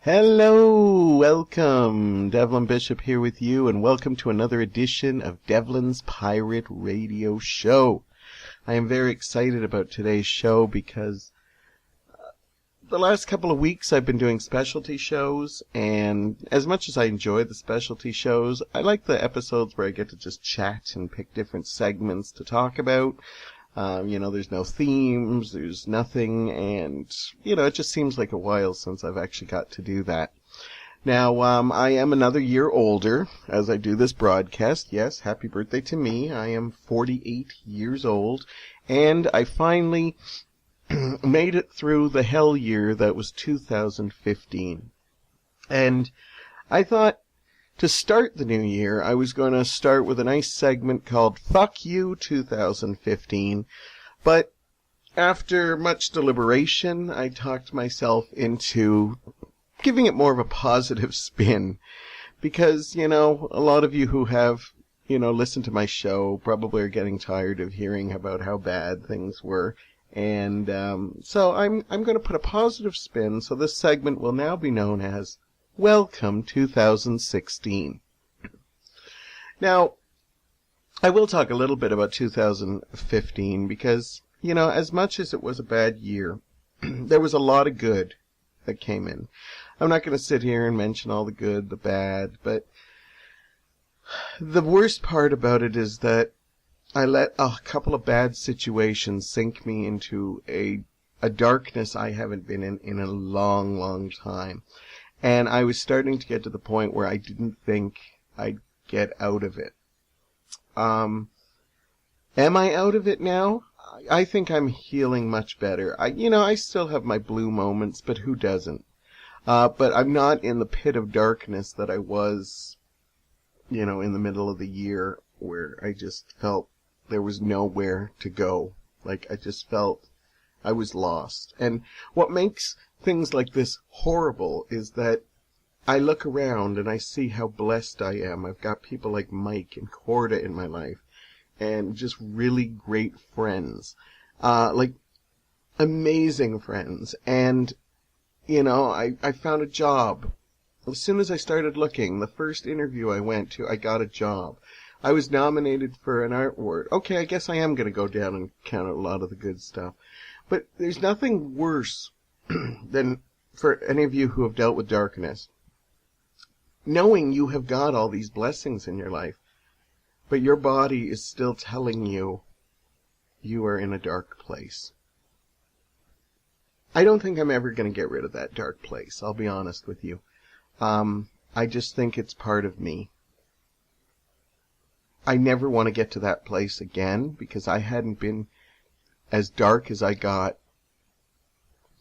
Hello, welcome. Devlin Bishop here with you, and welcome to another edition of Devlin's Pirate Radio Show. I am very excited about today's show because the last couple of weeks I've been doing specialty shows, and as much as I enjoy the specialty shows, I like the episodes where I get to just chat and pick different segments to talk about. There's no themes, there's nothing, and, it just seems like a while since I've actually got to do that. Now, I am another year older as I do this broadcast. Yes, happy birthday to me. I am 48 years old, and I finally made it through the hell year that was 2015. And I thought, to start the new year, I was going to start with a nice segment called Fuck You 2015, but after much deliberation, I talked myself into giving it more of a positive spin, because, a lot of you who have, listened to my show probably are getting tired of hearing about how bad things were, and so I'm going to put a positive spin, so this segment will now be known as Welcome 2016. Now, I will talk a little bit about 2015 because, as much as it was a bad year, there was a lot of good that came in. I'm not going to sit here and mention all the good, the bad, but the worst part about it is that I let a couple of bad situations sink me into a darkness I haven't been in a long, long time. And I was starting to get to the point where I didn't think I'd get out of it. Am I out of it now? I think I'm healing much better. I still have my blue moments, but who doesn't? But I'm not in the pit of darkness that I was, in the middle of the year, where I just felt there was nowhere to go. Like, I just felt I was lost. And what makes things like this horrible is that I look around and I see how blessed I am. I've got people like Mike and Corda in my life, and just really great friends, like amazing friends. And, I found a job. As soon as I started looking, the first interview I went to, I got a job. I was nominated for an art award. Okay, I guess I am going to go down and count a lot of the good stuff. But there's nothing worse than for any of you who have dealt with darkness, knowing you have got all these blessings in your life, but your body is still telling you you are in a dark place. I don't think I'm ever going to get rid of that dark place, I'll be honest with you. I just think it's part of me. I never want to get to that place again, because I hadn't been as dark as I got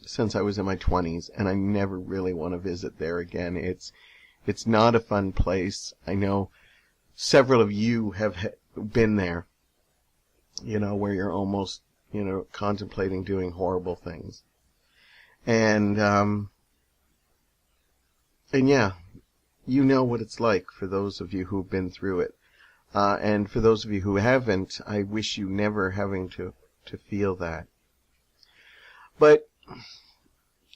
since I was in my 20s, and I never really want to visit there again. It's not a fun place. I know several of you have been there, where you're almost, contemplating doing horrible things. And yeah, you know what it's like for those of you who've been through it. And for those of you who haven't, I wish you never having to feel that. But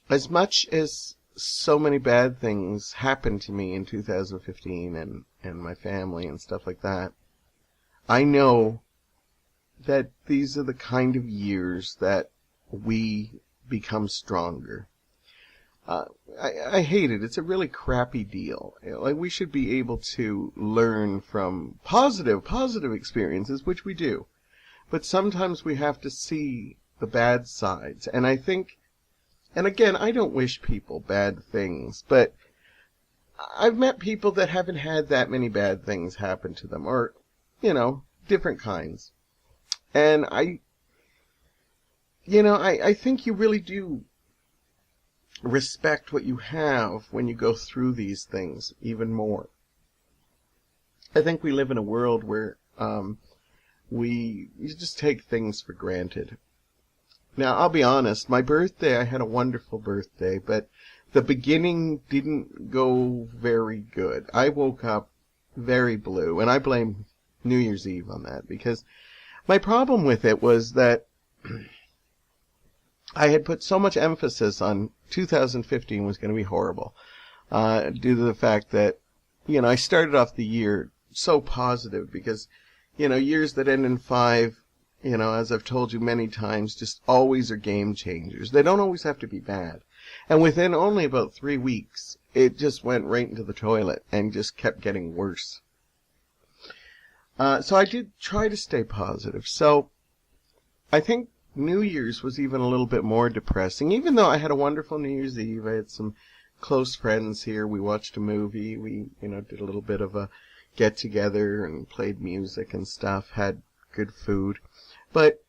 as much as so many bad things happened to me in 2015 and my family and stuff like that, I know that these are the kind of years that we become stronger. I hate it. It's a really crappy deal. Like, we should be able to learn from positive experiences, which we do. But sometimes we have to see the bad sides. And I think, and again, I don't wish people bad things, but I've met people that haven't had that many bad things happen to them, or, different kinds. And I think you really do respect what you have when you go through these things even more. I think we live in a world where we just take things for granted. Now, I'll be honest, my birthday, I had a wonderful birthday, but the beginning didn't go very good. I woke up very blue, and I blame New Year's Eve on that, because my problem with it was that I had put so much emphasis on 2015 was going to be horrible, due to the fact that, I started off the year so positive because, years that end in 5, as I've told you many times, just always are game changers. They don't always have to be bad. And within only about 3 weeks, it just went right into the toilet and just kept getting worse. So I did try to stay positive. So I think New Year's was even a little bit more depressing, even though I had a wonderful New Year's Eve. I had some close friends here. We watched a movie. We, did a little bit of a get together and played music and stuff, had good food. But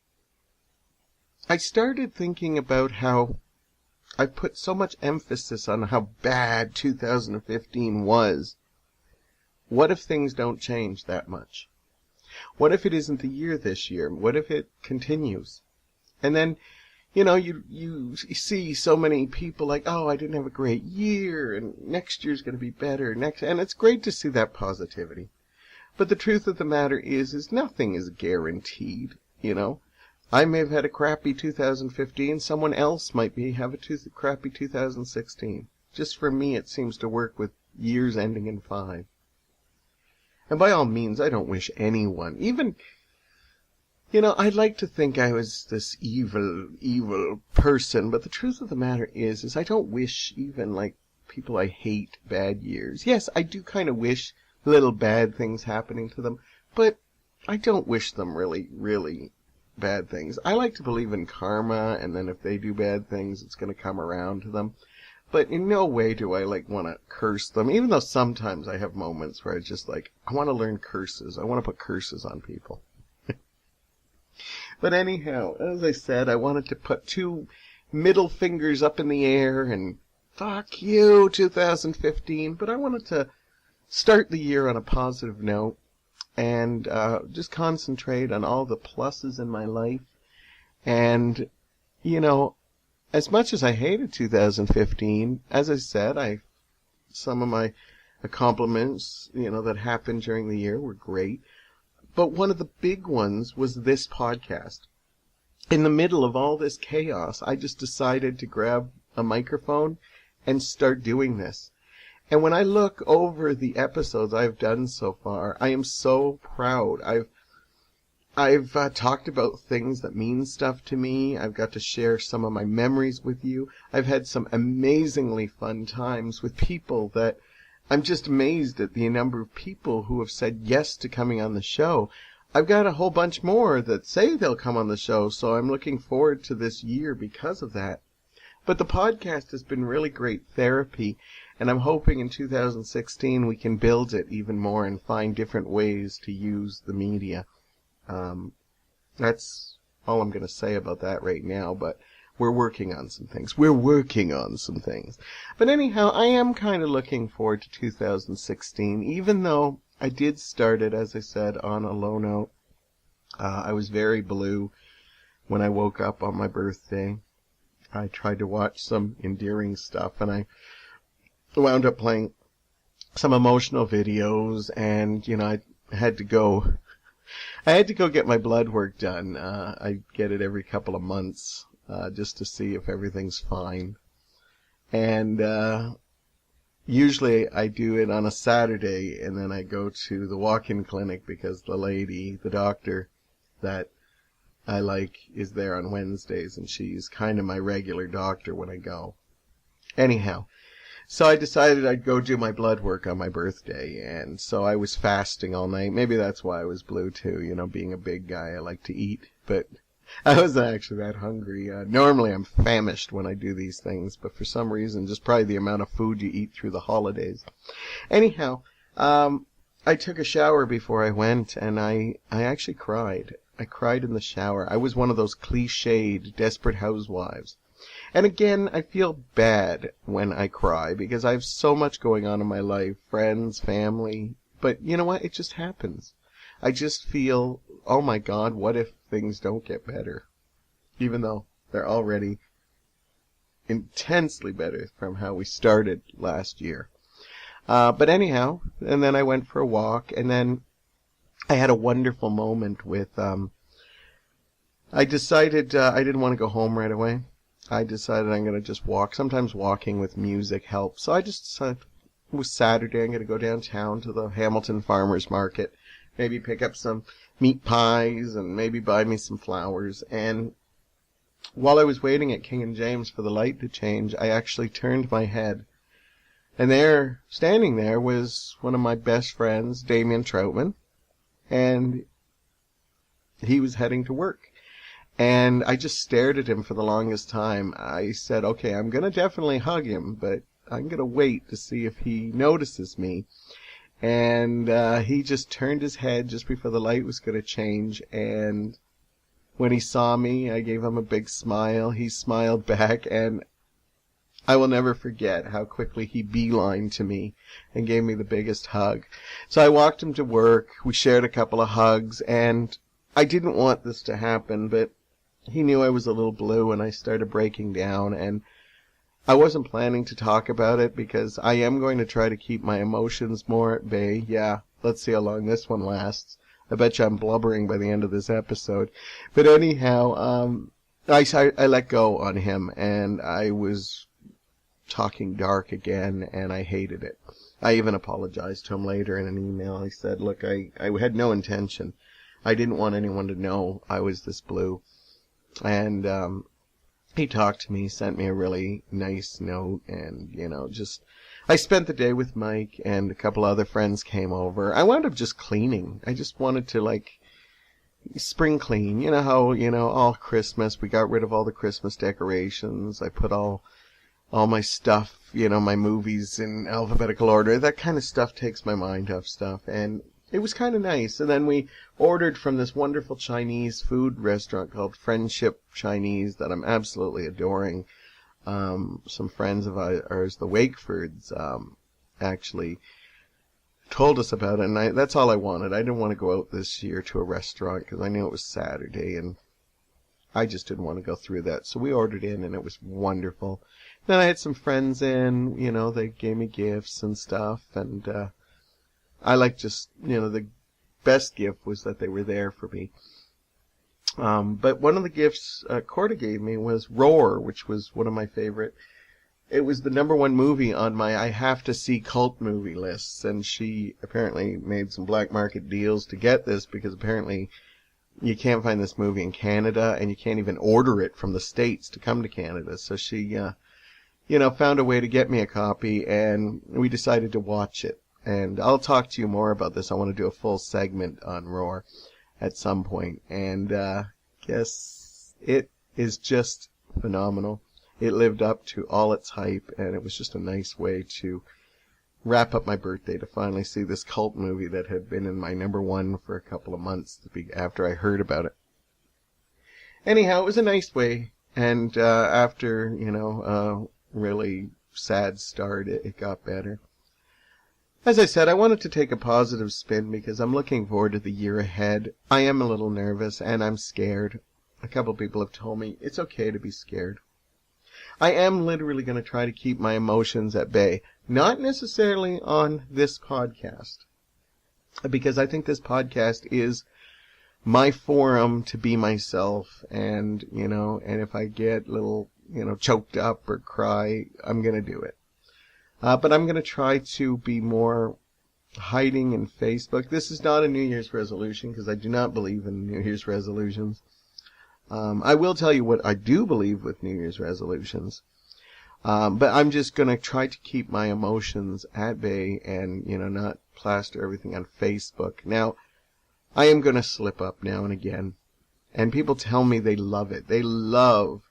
I started thinking about how I put so much emphasis on how bad 2015 was. What if things don't change that much? What if it isn't the year this year? What if it continues? And then, you see so many people like, oh, I didn't have a great year, and next year's going to be better. And it's great to see that positivity. But the truth of the matter is nothing is guaranteed, I may have had a crappy 2015. Someone else might have a crappy 2016. Just for me, it seems to work with years ending in 5. And by all means, I don't wish anyone, even... I'd like to think I was this evil person, but the truth of the matter is I don't wish even, people I hate bad years. Yes, I do kind of wish little bad things happening to them, but I don't wish them really, really bad things. I like to believe in karma, and then if they do bad things, it's going to come around to them. But in no way do I, want to curse them, even though sometimes I have moments where I just, I want to learn curses. I want to put curses on people. But anyhow, as I said, I wanted to put 2 middle fingers up in the air and fuck you, 2015. But I wanted to start the year on a positive note and just concentrate on all the pluses in my life. And, as much as I hated 2015, as I said, some of my accomplishments, that happened during the year were great. But one of the big ones was this podcast. In the middle of all this chaos, I just decided to grab a microphone and start doing this. And when I look over the episodes I've done so far, I am so proud. I've talked about things that mean stuff to me. I've got to share some of my memories with you. I've had some amazingly fun times with people that I'm just amazed at the number of people who have said yes to coming on the show. I've got a whole bunch more that say they'll come on the show, so I'm looking forward to this year because of that. But the podcast has been really great therapy, and I'm hoping in 2016 we can build it even more and find different ways to use the media. That's all I'm going to say about that right now, but we're working on some things. But anyhow, I am kind of looking forward to 2016, even though I did start it, as I said, on a low note. I was very blue when I woke up on my birthday. I tried to watch some endearing stuff, and I wound up playing some emotional videos, and, I had to go get my blood work done. I get it every couple of months. Just to see if everything's fine. And usually I do it on a Saturday, and then I go to the walk-in clinic because the doctor that I like is there on Wednesdays, and she's kind of my regular doctor when I go. Anyhow, so I decided I'd go do my blood work on my birthday, and so I was fasting all night. Maybe that's why I was blue too, being a big guy, I like to eat, but I wasn't actually that hungry. Normally I'm famished when I do these things, but for some reason, just probably the amount of food you eat through the holidays. Anyhow, I took a shower before I went, and I actually cried. I cried in the shower. I was one of those cliched Desperate Housewives. And again, I feel bad when I cry, because I have so much going on in my life, friends, family, but you know what? It just happens. I just feel, oh my God, what if things don't get better? Even though they're already intensely better from how we started last year. But anyhow, and then I went for a walk, and then I had a wonderful moment with, I decided I didn't want to go home right away. I decided I'm going to just walk. Sometimes walking with music helps. So I just decided it was Saturday. I'm going to go downtown to the Hamilton Farmers Market, maybe pick up some meat pies and maybe buy me some flowers. And while I was waiting at King and James for the light to change, I actually turned my head. And there, standing there, was one of my best friends, Damien Troutman. And he was heading to work. And I just stared at him for the longest time. I said, okay, I'm going to definitely hug him, but I'm going to wait to see if he notices me. And he just turned his head just before the light was going to change. And when he saw me, I gave him a big smile. He smiled back, and I will never forget how quickly he beelined to me and gave me the biggest hug. So I walked him to work. We shared a couple of hugs, and I didn't want this to happen, but he knew I was a little blue, and I started breaking down, and I wasn't planning to talk about it because I am going to try to keep my emotions more at bay. Yeah, let's see how long this one lasts. I bet you I'm blubbering by the end of this episode. But anyhow, I let go on him, and I was talking dark again, and I hated it. I even apologized to him later in an email. I said, look, I had no intention. I didn't want anyone to know I was this blue. And he talked to me, sent me a really nice note, and, I spent the day with Mike, and a couple other friends came over. I wound up just cleaning. I just wanted to, spring clean. You know how, all Christmas, we got rid of all the Christmas decorations. I put all my stuff, my movies in alphabetical order. That kind of stuff takes my mind off stuff, and it was kind of nice. And then we ordered from this wonderful Chinese food restaurant called Friendship Chinese that I'm absolutely adoring. Some friends of ours, the Wakefords, actually told us about it, and that's all I wanted. I didn't want to go out this year to a restaurant because I knew it was Saturday, and I just didn't want to go through that. So we ordered in, and it was wonderful. Then I had some friends in, they gave me gifts and stuff, and I the best gift was that they were there for me. But one of the gifts Corda gave me was Roar, which was one of my favorite. It was the #1 movie on my I have to see cult movie lists, and she apparently made some black market deals to get this because apparently you can't find this movie in Canada, and you can't even order it from the States to come to Canada. So she, found a way to get me a copy, and we decided to watch it. And I'll talk to you more about this. I want to do a full segment on Roar at some point. And yes, it is just phenomenal. It lived up to all its hype, and it was just a nice way to wrap up my birthday to finally see this cult movie that had been in my #1 for a couple of months after I heard about it. Anyhow, it was a nice way, and after, a really sad start, it got better. As I said, I wanted to take a positive spin because I'm looking forward to the year ahead. I am a little nervous, and I'm scared. A couple people have told me it's okay to be scared. I am literally going to try to keep my emotions at bay. Not necessarily on this podcast, because I think this podcast is my forum to be myself, and, and if I get a little, choked up or cry, I'm going to do it. But I'm going to try to be more hiding in Facebook. This is not a New Year's resolution, because I do not believe in New Year's resolutions. I will tell you what I do believe with New Year's resolutions. But I'm just going to try to keep my emotions at bay and, not plaster everything on Facebook. Now, I am going to slip up now and again. And people tell me they love it. They love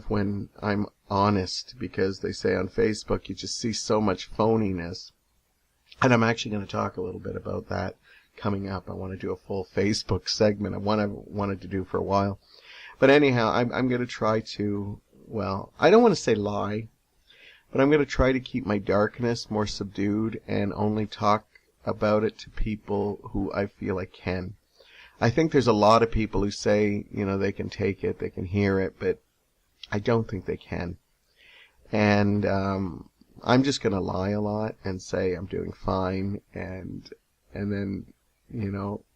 when I'm honest, because they say on Facebook you just see so much phoniness. And I'm actually going to talk a little bit about that coming up. I want to do a full Facebook segment. I've wanted to do for a while. But anyhow, I'm going to try to, I don't want to say lie, but I'm going to try to keep my darkness more subdued and only talk about it to people who I feel I can. I think there's a lot of people who say, they can take it, they can hear it, but I don't think they can. And I'm just going to lie a lot and say I'm doing fine, and then,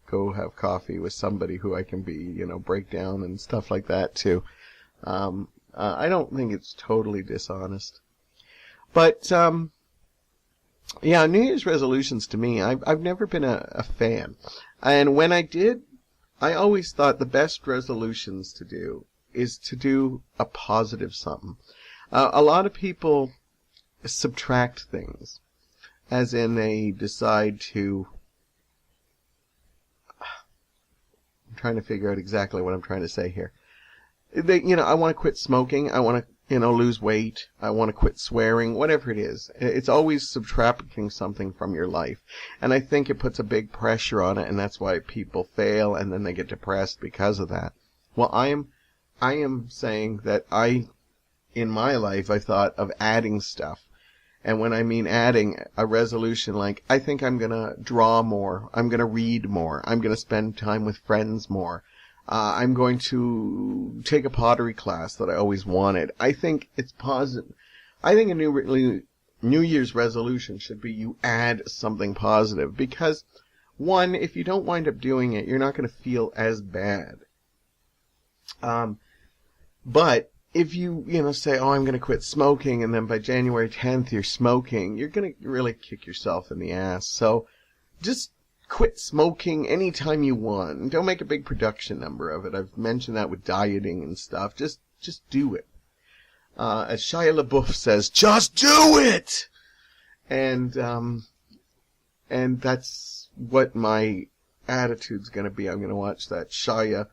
go have coffee with somebody who I can be, break down and stuff like that too. I don't think it's totally dishonest. But, yeah, New Year's resolutions to me, I've never been a fan. And when I did, I always thought the best resolutions to do is to do a positive something. A lot of people subtract things, as in they decide to... I'm trying to figure out exactly what I'm trying to say here. I want to quit smoking. I want to, lose weight. I want to quit swearing, whatever it is. It's always subtracting something from your life. And I think it puts a big pressure on it, and that's why people fail, and then they get depressed because of that. Well, I am saying that in my life, I thought of adding stuff. And when I mean adding a resolution, like, I think I'm going to draw more. I'm going to read more. I'm going to spend time with friends more. I'm going to take a pottery class that I always wanted. I think it's positive. I think a New Year's resolution should be you add something positive. Because, one, if you don't wind up doing it, you're not going to feel as bad. But if you, say, oh, I'm going to quit smoking, and then by January 10th you're smoking, you're going to really kick yourself in the ass. So just quit smoking anytime you want. Don't make a big production number of it. I've mentioned that with dieting and stuff. Just do it. As Shia LaBeouf says, just do it! And that's what my attitude's going to be. I'm going to watch that Shia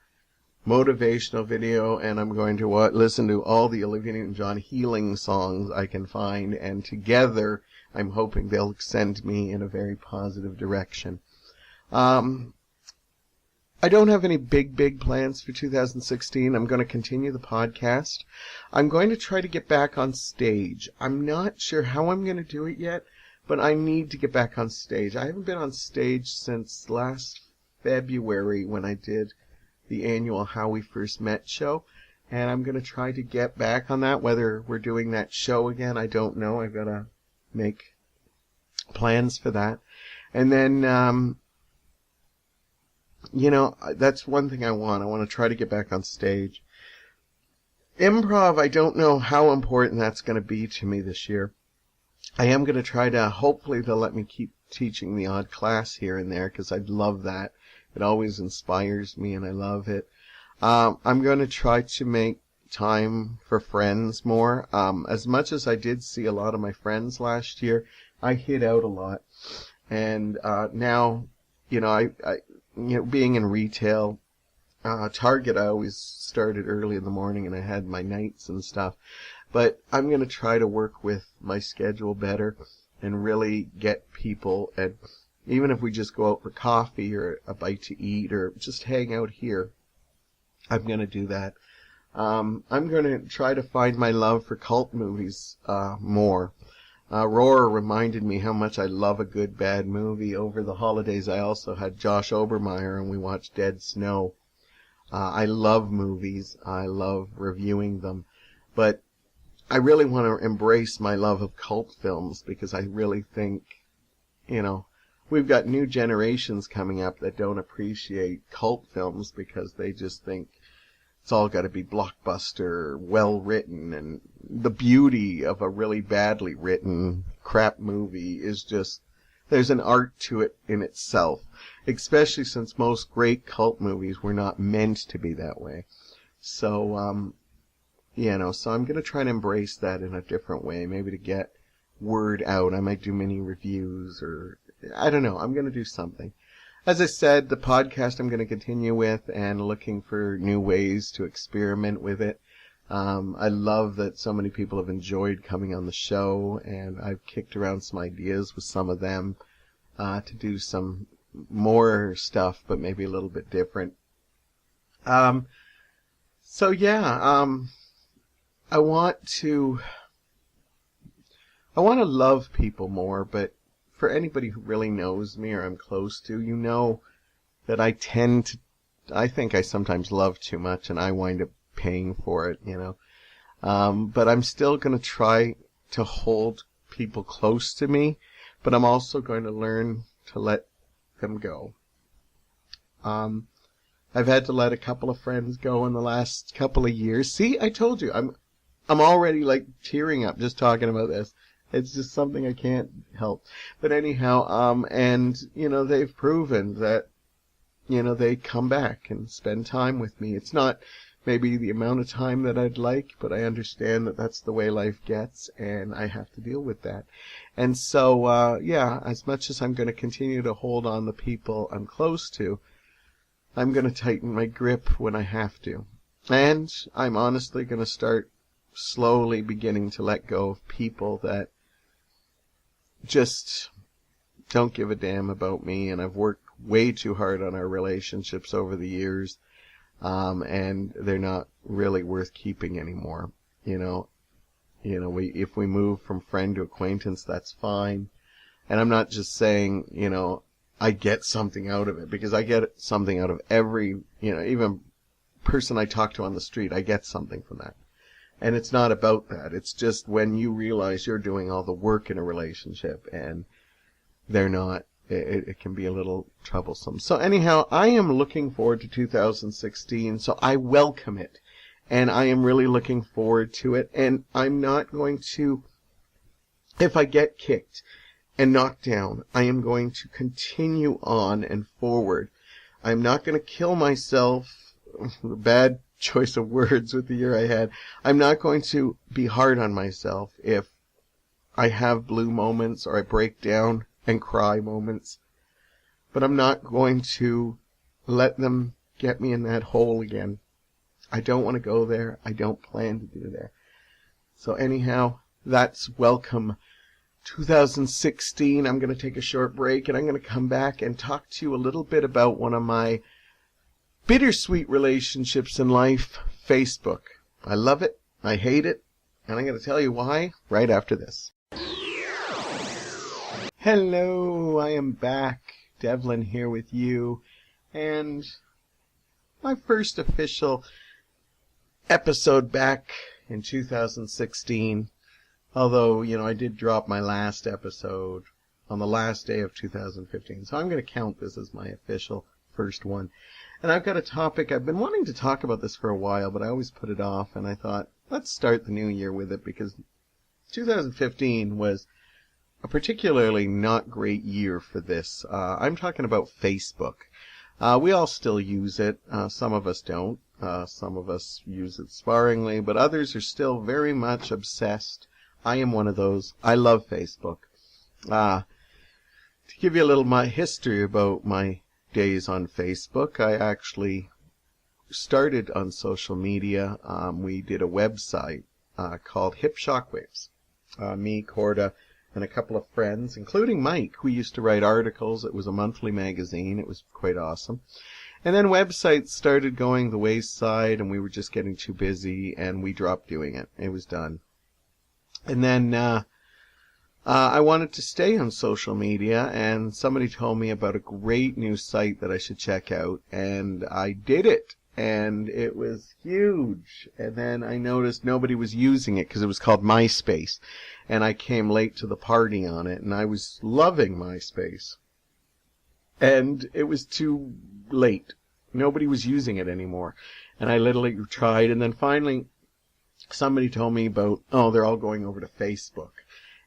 motivational video, and I'm going to listen to all the Olivia Newton-John healing songs I can find, and together I'm hoping they'll send me in a very positive direction. I don't have any big plans for 2016. I'm going to continue the podcast. I'm going to try to get back on stage. I'm not sure how I'm going to do it yet, but I need to get back on stage. I haven't been on stage since last February when I did the annual How We First Met show, and I'm going to try to get back on that. Whether we're doing that show again, I don't know. I've got to make plans for that. And then, that's one thing I want. I want to try to get back on stage. Improv, I don't know how important that's going to be to me this year. I am going to try to, hopefully they'll let me keep teaching the odd class here and there, because I'd love that. It always inspires me, and I love it. I'm going to try to make time for friends more. As much as I did see a lot of my friends last year, I hid out a lot. And now, being in retail, Target, I always started early in the morning, and I had my nights and stuff. But I'm going to try to work with my schedule better and really get people, and even if we just go out for coffee or a bite to eat or just hang out here, I'm going to do that. I'm going to try to find my love for cult movies more. Roar reminded me how much I love a good bad movie. Over the holidays, I also had Josh Obermeyer, and we watched Dead Snow. I love movies. I love reviewing them. But I really want to embrace my love of cult films, because I really think, we've got new generations coming up that don't appreciate cult films because they just think it's all got to be blockbuster, well written, and the beauty of a really badly written crap movie is just, there's an art to it in itself, especially since most great cult movies were not meant to be that way. So, so I'm going to try to embrace that in a different way, maybe to get word out. I might do mini reviews, or I don't know. I'm going to do something. As I said, the podcast I'm going to continue with, and looking for new ways to experiment with it. I love that so many people have enjoyed coming on the show, and I've kicked around some ideas with some of them to do some more stuff, but maybe a little bit different. I want to love people more, but for anybody who really knows me or I'm close to, that I think I sometimes love too much, and I wind up paying for it, But I'm still going to try to hold people close to me, but I'm also going to learn to let them go. I've had to let a couple of friends go in the last couple of years. See, I told you, I'm already like tearing up just talking about this. It's just something I can't help. But anyhow, and, they've proven that, they come back and spend time with me. It's not maybe the amount of time that I'd like, but I understand that that's the way life gets, and I have to deal with that. And so, as much as I'm going to continue to hold on the people I'm close to, I'm going to tighten my grip when I have to. And I'm honestly going to start slowly beginning to let go of people that just don't give a damn about me, and I've worked way too hard on our relationships over the years, and they're not really worth keeping anymore. If we move from friend to acquaintance, that's fine. And I'm not just saying, I get something out of it, because I get something out of every, even person I talk to on the street, I get something from that. And it's not about that. It's just when you realize you're doing all the work in a relationship and they're not, it can be a little troublesome. So anyhow, I am looking forward to 2016, so I welcome it. And I am really looking forward to it. And I'm not going to, if I get kicked and knocked down, I am going to continue on and forward. I'm not going to kill myself. Bad choice of words with the year I had. I'm not going to be hard on myself if I have blue moments or I break down and cry moments. But I'm not going to let them get me in that hole again. I don't want to go there. I don't plan to do that. So anyhow, that's welcome 2016. I'm going to take a short break and I'm going to come back and talk to you a little bit about one of my bittersweet relationships in life, Facebook. I love it, I hate it, and I'm going to tell you why right after this. Hello, I am back. Devlin here with you, and my first official episode back in 2016. Although, I did drop my last episode on the last day of 2015, so I'm going to count this as my official first one. And I've got a topic, I've been wanting to talk about this for a while, but I always put it off, and I thought, let's start the new year with it, because 2015 was a particularly not great year for this. I'm talking about Facebook. We all still use it. Some of us don't. Some of us use it sparingly, but others are still very much obsessed. I am one of those. I love Facebook. To give you a little my history about my days on Facebook, I actually started on social media. We did a website called Hip Shockwaves. Me, Corda, and a couple of friends, including Mike. We used to write articles. It was a monthly magazine. It was quite awesome. And then websites started going the wayside, and we were just getting too busy, and we dropped doing it. It was done. And then I wanted to stay on social media, and somebody told me about a great new site that I should check out, and I did it, and it was huge. And then I noticed nobody was using it because it was called MySpace, and I came late to the party on it, and I was loving MySpace. And it was too late. Nobody was using it anymore. And I literally tried, and then finally somebody told me about, they're all going over to Facebook.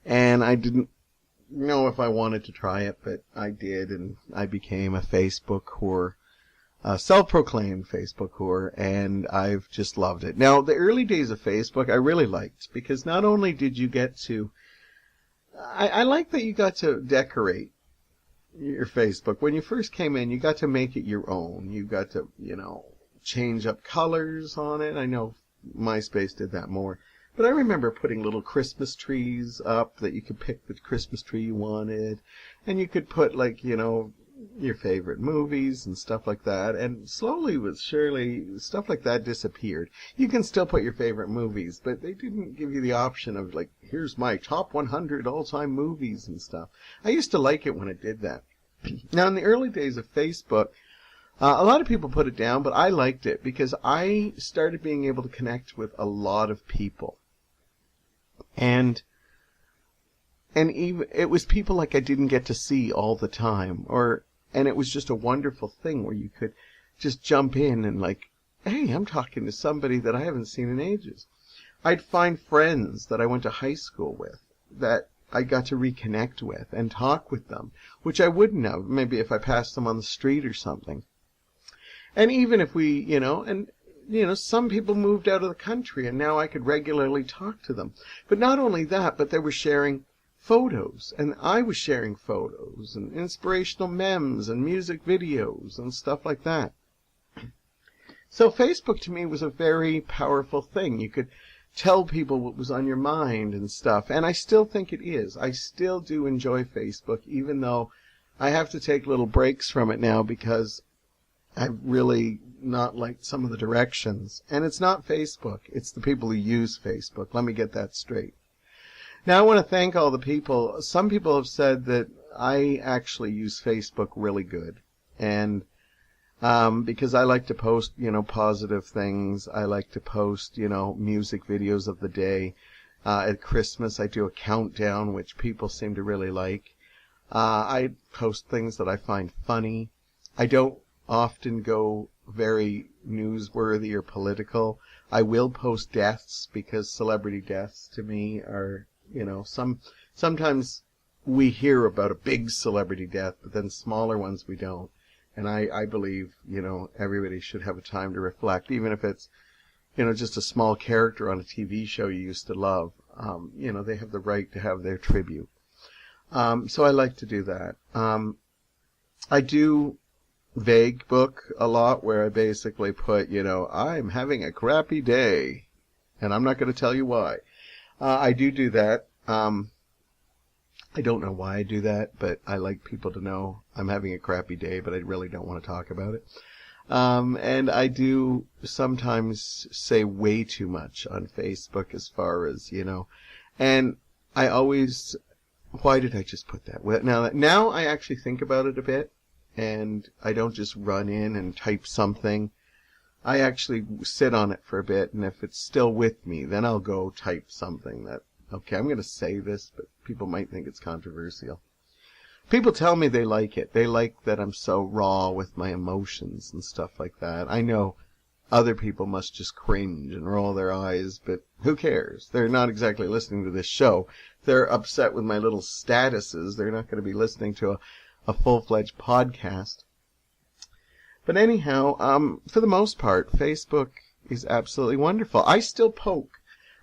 And I didn't know if I wanted to try it, but I did, and I became a Facebook whore, a self-proclaimed Facebook whore, and I've just loved it. Now, the early days of Facebook I really liked, because not only did you get to, I like that you got to decorate your Facebook. When you first came in, you got to make it your own. You got to, change up colors on it. I know MySpace did that more. But I remember putting little Christmas trees up that you could pick the Christmas tree you wanted. And you could put, your favorite movies and stuff like that. And slowly but surely, stuff like that disappeared. You can still put your favorite movies, but they didn't give you the option of, here's my top 100 all-time movies and stuff. I used to like it when it did that. Now, in the early days of Facebook, a lot of people put it down, but I liked it because I started being able to connect with a lot of people. And even it was people I didn't get to see all the time, and it was just a wonderful thing where you could just jump in and like, hey, I'm talking to somebody that I haven't seen in ages. I'd find friends that I went to high school with that I got to reconnect with and talk with them, which I wouldn't have maybe if I passed them on the street or something. And even if we, some people moved out of the country and now I could regularly talk to them. But not only that, but they were sharing photos and I was sharing photos and inspirational memes and music videos and stuff like that. So Facebook to me was a very powerful thing. You could tell people what was on your mind and stuff. And I still think it is. I still do enjoy Facebook, even though I have to take little breaks from it now because I've really not liked some of the directions. And it's not Facebook. It's the people who use Facebook. Let me get that straight. Now I want to thank all the people. Some people have said that I actually use Facebook really good. And because I like to post, positive things. I like to post, music videos of the day. At Christmas, I do a countdown, which people seem to really like. I post things that I find funny. I don't often go very newsworthy or political. I will post deaths because celebrity deaths to me are, sometimes we hear about a big celebrity death, but then smaller ones we don't. And I believe, everybody should have a time to reflect, even if it's, just a small character on a TV show you used to love. They have the right to have their tribute. So I like to do that. I do vague book a lot where I basically put, I'm having a crappy day. And I'm not going to tell you why. I do that. I don't know why I do that, but I like people to know I'm having a crappy day, but I really don't want to talk about it. And I do sometimes say way too much on Facebook as far as, and I always, why did I just put that? Well, now I actually think about it a bit, and I don't just run in and type something. I actually sit on it for a bit, and if it's still with me, then I'll go type something that, okay, I'm going to say this, but people might think it's controversial. People tell me they like it. They like that I'm so raw with my emotions and stuff like that. I know other people must just cringe and roll their eyes, but who cares? They're not exactly listening to this show. They're upset with my little statuses. They're not going to be listening to a full-fledged podcast. But anyhow, for the most part, Facebook is absolutely wonderful. I still poke.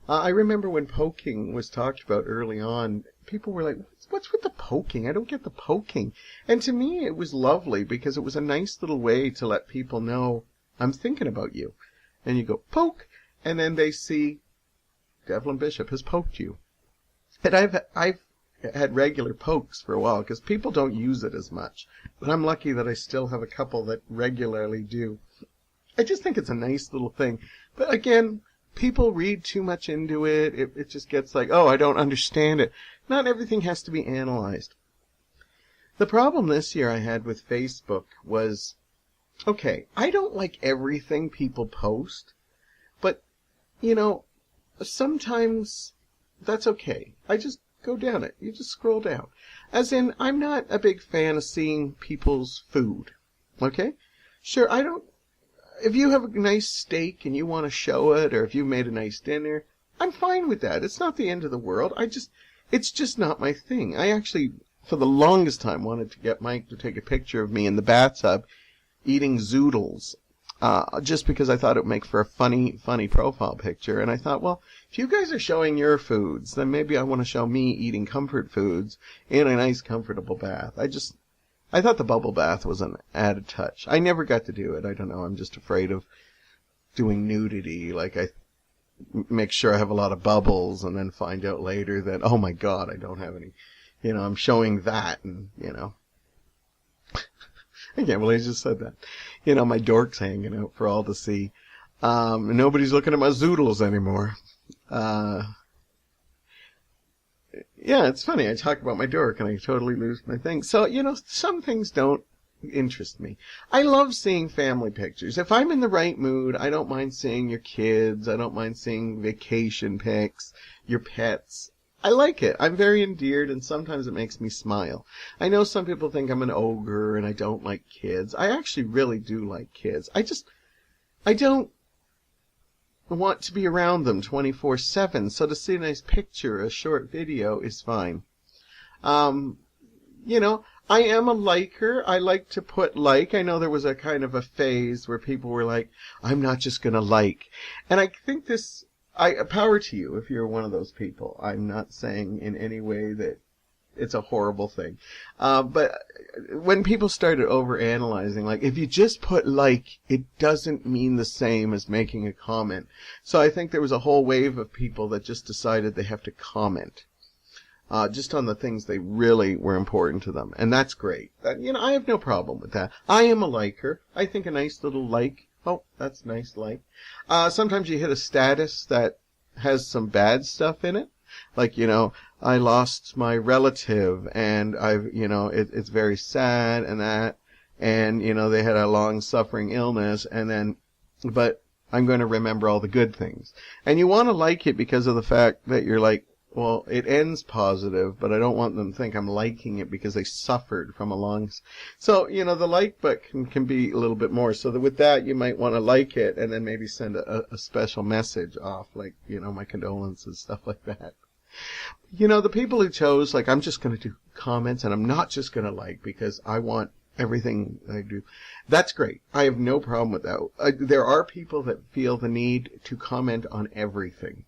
I remember when poking was talked about early on, people were like, what's with the poking? I don't get the poking. And to me, it was lovely because it was a nice little way to let people know I'm thinking about you. And you go, poke, and then they see Devlin Bishop has poked you. And I've had regular pokes for a while because people don't use it as much. But I'm lucky that I still have a couple that regularly do. I just think it's a nice little thing. But again, people read too much into it. It just gets like, oh, I don't understand it. Not everything has to be analyzed. The problem this year I had with Facebook was, okay, I don't like everything people post, but, sometimes that's okay. I just go down it. You just scroll down. As in, I'm not a big fan of seeing people's food. Okay? Sure, if you have a nice steak and you want to show it, or if you made a nice dinner, I'm fine with that. It's not the end of the world. It's just not my thing. I actually, for the longest time, wanted to get Mike to take a picture of me in the bathtub eating zoodles, just because I thought it would make for a funny profile picture. And I thought, well, if you guys are showing your foods, then maybe I want to show me eating comfort foods in a nice, comfortable bath. I thought the bubble bath was an added touch. I never got to do it. I don't know. I'm just afraid of doing nudity. Like, I make sure I have a lot of bubbles and then find out later that, oh my God, I don't have any. I'm showing that and, I can't believe I just said that. My dork's hanging out for all to see. Nobody's looking at my zoodles anymore. Yeah, it's funny. I talk about my dork and I totally lose my thing. So, some things don't interest me. I love seeing family pictures. If I'm in the right mood, I don't mind seeing your kids. I don't mind seeing vacation pics, your pets. I like it. I'm very endeared, and sometimes it makes me smile. I know some people think I'm an ogre and I don't like kids. I actually really do like kids. I don't want to be around them 24/7, so to see a nice picture, a short video is fine. You know, I am a liker. I like to put like. I know there was a kind of a phase where people were like, I'm not just going to like. And I think power to you if you're one of those people. I'm not saying in any way that it's a horrible thing. But when people started overanalyzing, like, if you just put like, it doesn't mean the same as making a comment. So I think there was a whole wave of people that just decided they have to comment. Just on the things they really were important to them. And that's great. I have no problem with that. I am a liker. I think a nice little like, oh, that's nice like. Sometimes you hit a status that has some bad stuff in it. Like, I lost my relative and it's very sad and that. And, they had a long suffering illness but I'm going to remember all the good things. And you want to like it because of the fact that you're like, well, it ends positive, but I don't want them to think I'm liking it because they suffered from a long... So, the like button can be a little bit more. So that with that, you might want to like it and then maybe send a special message off, like, my condolences, stuff like that. The people who chose, like, I'm just going to do comments and I'm not just going to like because I want everything I do. That's great. I have no problem with that. There are people that feel the need to comment on everything.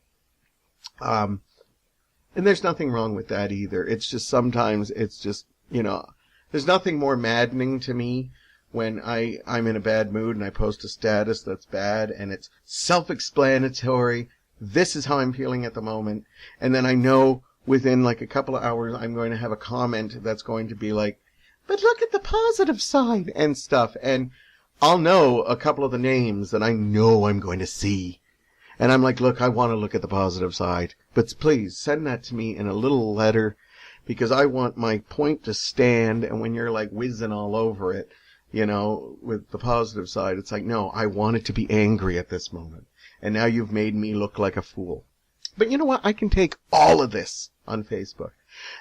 And there's nothing wrong with that either. It's just sometimes it's just, there's nothing more maddening to me when I'm in a bad mood and I post a status that's bad and it's self-explanatory. This is how I'm feeling at the moment. And then I know within like a couple of hours I'm going to have a comment that's going to be like, but look at the positive side and stuff. And I'll know a couple of the names that I know I'm going to see. And I'm like, look, I want to look at the positive side. But please send that to me in a little letter because I want my point to stand. And when you're like whizzing all over it, with the positive side, it's like, no, I want it to be angry at this moment. And now you've made me look like a fool. But you know what? I can take all of this on Facebook.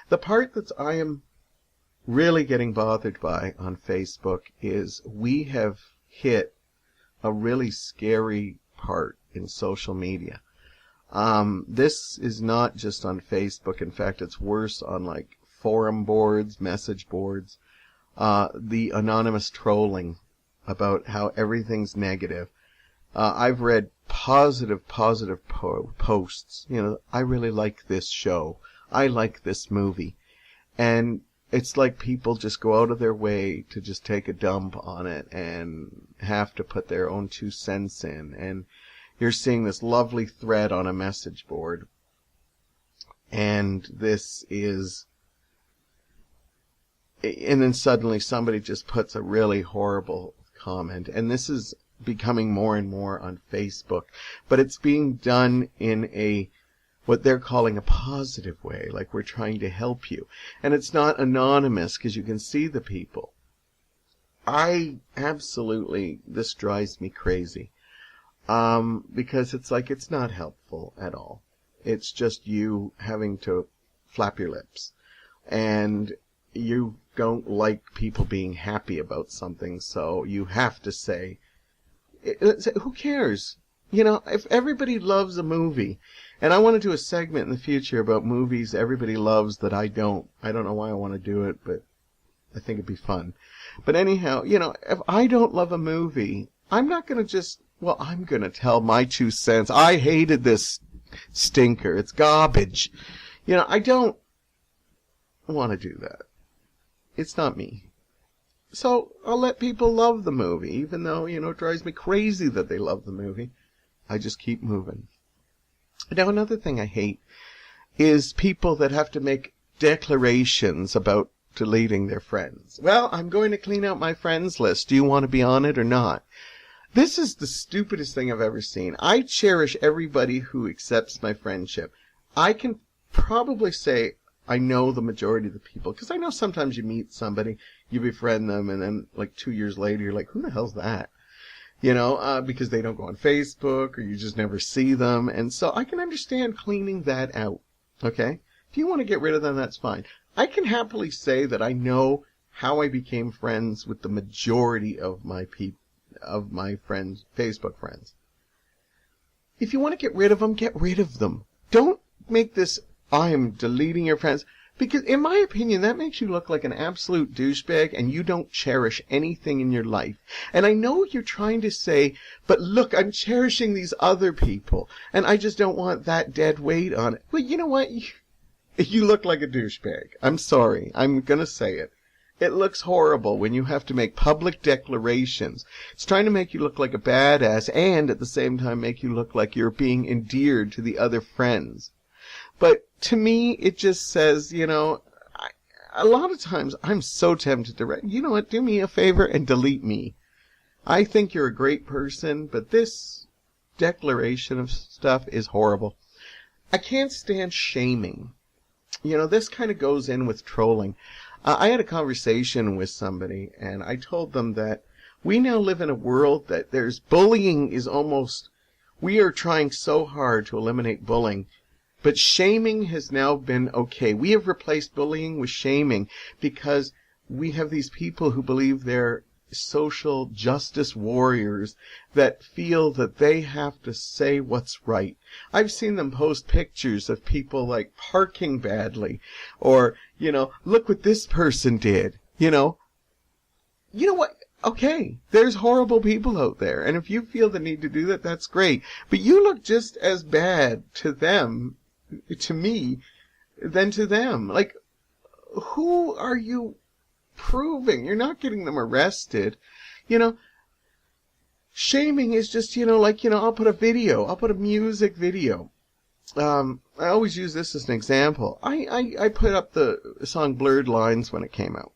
The part that I am really getting bothered by on Facebook is we have hit a really scary part in social media. This is not just on Facebook. In fact, it's worse on like forum boards, message boards, the anonymous trolling about how everything's negative. I've read positive posts. I really like this show. I like this movie. And it's like people just go out of their way to just take a dump on it and have to put their own 2 cents in. And you're seeing this lovely thread on a message board. And and then suddenly somebody just puts a really horrible comment. And this is becoming more and more on Facebook. But it's being done in what they're calling a positive way, like we're trying to help you. And it's not anonymous because you can see the people. This drives me crazy. Because it's like, it's not helpful at all. It's just you having to flap your lips. And you don't like people being happy about something, so you have to say, who cares? If everybody loves a movie, and I want to do a segment in the future about movies everybody loves that I don't know why I want to do it, but I think it'd be fun. But anyhow, if I don't love a movie, I'm not going to I'm going to tell my 2 cents. I hated this stinker. It's garbage. I don't want to do that. It's not me. So I'll let people love the movie, even though, it drives me crazy that they love the movie. I just keep moving. Now, another thing I hate is people that have to make declarations about deleting their friends. Well, I'm going to clean out my friends list. Do you want to be on it or not? This is the stupidest thing I've ever seen. I cherish everybody who accepts my friendship. I can probably say I know the majority of the people, because I know sometimes you meet somebody, you befriend them, and then like 2 years later you're like, who the hell's that? Because they don't go on Facebook or you just never see them. And so I can understand cleaning that out. Okay? If you want to get rid of them, that's fine. I can happily say that I know how I became friends with the majority of my friends, Facebook friends. If you want to get rid of them, get rid of them. Don't make this, I am deleting your friends. Because in my opinion, that makes you look like an absolute douchebag and you don't cherish anything in your life. And I know you're trying to say, but look, I'm cherishing these other people and I just don't want that dead weight on it. Well, you know what? You look like a douchebag. I'm sorry. I'm going to say it. It looks horrible when you have to make public declarations. It's trying to make you look like a badass and at the same time make you look like you're being endeared to the other friends. But to me, it just says, a lot of times I'm so tempted to, you know what, do me a favor and delete me. I think you're a great person, but this declaration of stuff is horrible. I can't stand shaming. This kind of goes in with trolling. I had a conversation with somebody, and I told them that we now live in a world that bullying is almost, we are trying so hard to eliminate bullying. But shaming has now been okay. We have replaced bullying with shaming because we have these people who believe they're social justice warriors that feel that they have to say what's right. I've seen them post pictures of people like parking badly or, look what this person did. You know what? Okay, there's horrible people out there. And if you feel the need to do that, that's great. But you look just as bad to them, to me, than to them. Like, who are you proving? You're not getting them arrested. Shaming is just, I'll put a music video. I always use this as an example. I put up the song Blurred Lines when it came out.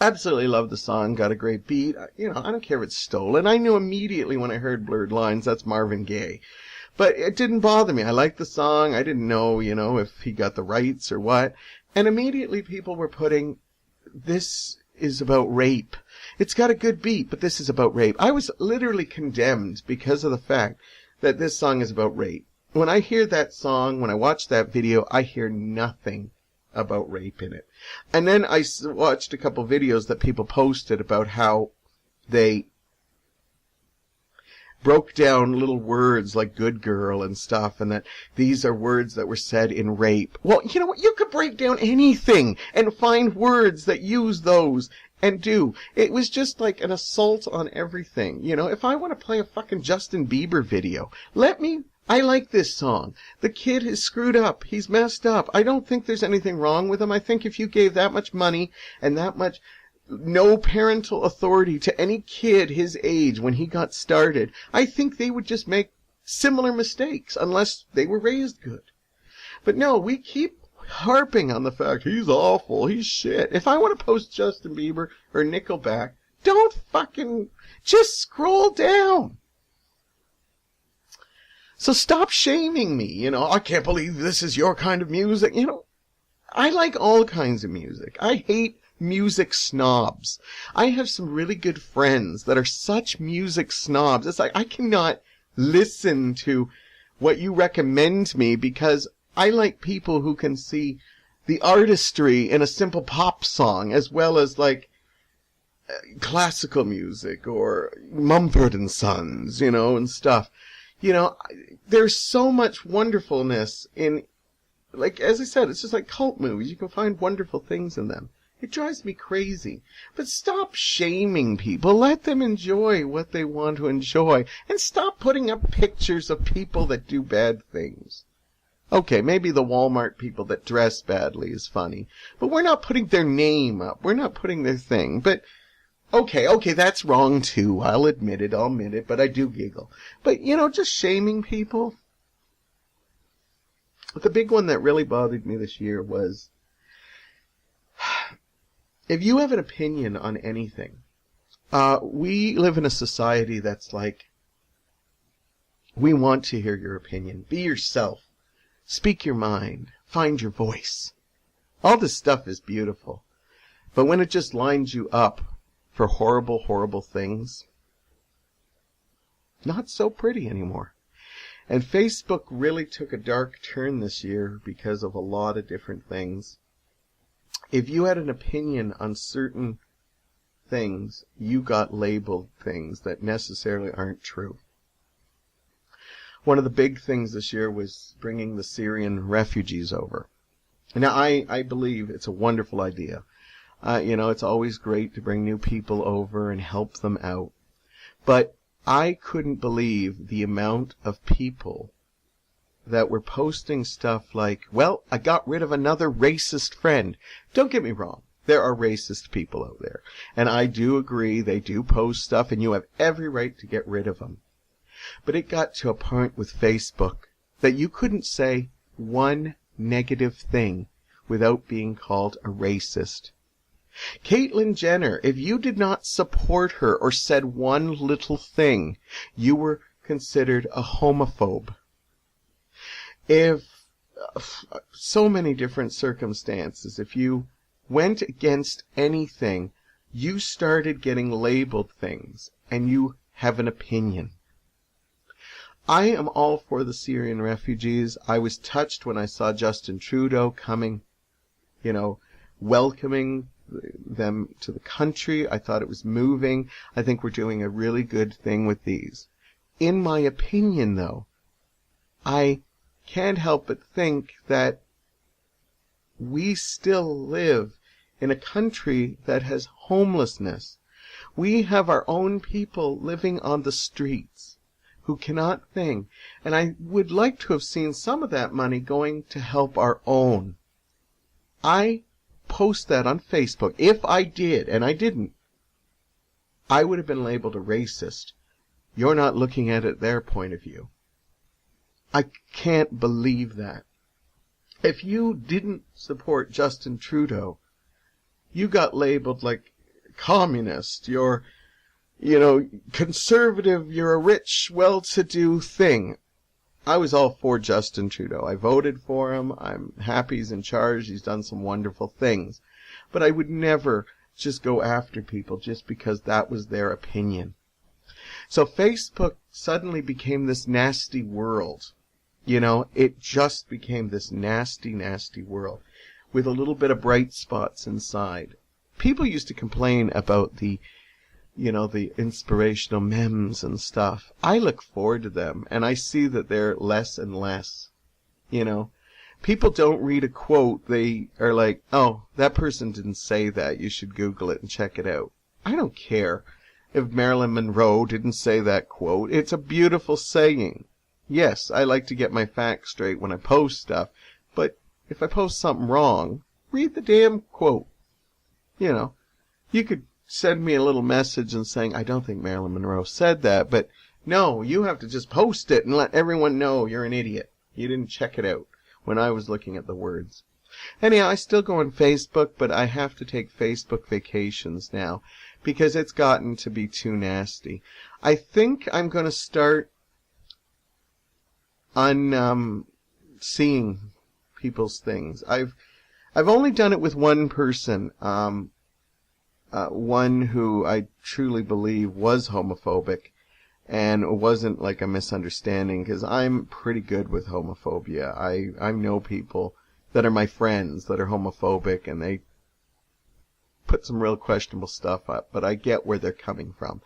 Absolutely love the song, got a great beat. I don't care if it's stolen. I knew immediately when I heard Blurred Lines, that's Marvin Gaye. But it didn't bother me. I liked the song. I didn't know, if he got the rights or what. And immediately people were putting, this is about rape. It's got a good beat, but this is about rape. I was literally condemned because of the fact that this song is about rape. When I hear that song, when I watch that video, I hear nothing about rape in it. And then I watched a couple videos that people posted about how they broke down little words like good girl and stuff, and that these are words that were said in rape. Well, you know what? You could break down anything and find words that use those and do. It was just like an assault on everything. If I want to play a fucking Justin Bieber video, I like this song. The kid is screwed up. He's messed up. I don't think there's anything wrong with him. I think if you gave that much money and that much no parental authority to any kid his age when he got started, I think they would just make similar mistakes unless they were raised good. But no, we keep harping on the fact he's awful, he's shit. If I want to post Justin Bieber or Nickelback, don't fucking just scroll down. So stop shaming me. I can't believe this is your kind of music. I like all kinds of music. I hate music snobs. I have some really good friends that are such music snobs. It's like I cannot listen to what you recommend to me because I like people who can see the artistry in a simple pop song as well as like classical music or Mumford & Sons, and stuff. There's so much wonderfulness in, like, as I said, it's just like cult movies. You can find wonderful things in them. It drives me crazy. But stop shaming people. Let them enjoy what they want to enjoy. And stop putting up pictures of people that do bad things. Okay, maybe the Walmart people that dress badly is funny. But we're not putting their name up. We're not putting their thing. But, okay, that's wrong too. I'll admit it, but I do giggle. But, just shaming people. The big one that really bothered me this year was, if you have an opinion on anything, we live in a society that's like, we want to hear your opinion. Be yourself. Speak your mind. Find your voice. All this stuff is beautiful. But when it just lines you up for horrible, horrible things, not so pretty anymore. And Facebook really took a dark turn this year because of a lot of different things. If you had an opinion on certain things, you got labeled things that necessarily aren't true. One of the big things this year was bringing the Syrian refugees over. Now, I believe it's a wonderful idea. It's always great to bring new people over and help them out. But I couldn't believe the amount of people that were posting stuff like, well, I got rid of another racist friend. Don't get me wrong. There are racist people out there. And I do agree they do post stuff, and you have every right to get rid of them. But it got to a point with Facebook that you couldn't say one negative thing without being called a racist. Caitlyn Jenner, if you did not support her or said one little thing, you were considered a homophobe. If so many different circumstances, if you went against anything, you started getting labeled things, and you have an opinion. I am all for the Syrian refugees. I was touched when I saw Justin Trudeau coming, welcoming them to the country. I thought it was moving. I think we're doing a really good thing with these. In my opinion, though, I can't help but think that we still live in a country that has homelessness. We have our own people living on the streets who cannot think. And I would like to have seen some of that money going to help our own. I post that on Facebook. If I did, and I didn't, I would have been labeled a racist. You're not looking at it their point of view. I can't believe that. If you didn't support Justin Trudeau, you got labeled like communist, you're, conservative, you're a rich, well-to-do thing. I was all for Justin Trudeau. I voted for him. I'm happy he's in charge. He's done some wonderful things. But I would never just go after people just because that was their opinion. So Facebook suddenly became this nasty world. It just became this nasty, nasty world with a little bit of bright spots inside. People used to complain about the inspirational memes and stuff. I look forward to them, and I see that they're less and less. People don't read a quote. They are like, oh, that person didn't say that. You should Google it and check it out. I don't care if Marilyn Monroe didn't say that quote. It's a beautiful saying. Yes, I like to get my facts straight when I post stuff, but if I post something wrong, read the damn quote. You could send me a little message and saying, I don't think Marilyn Monroe said that, but no, you have to just post it and let everyone know you're an idiot. You didn't check it out when I was looking at the words. Anyhow, I still go on Facebook, but I have to take Facebook vacations now because it's gotten to be too nasty. I think I'm going to start on seeing people's things. I've only done it with one person, one who I truly believe was homophobic, and it wasn't like a misunderstanding, because I'm pretty good with homophobia. I know people that are my friends that are homophobic, and they put some real questionable stuff up, but I get where they're coming from.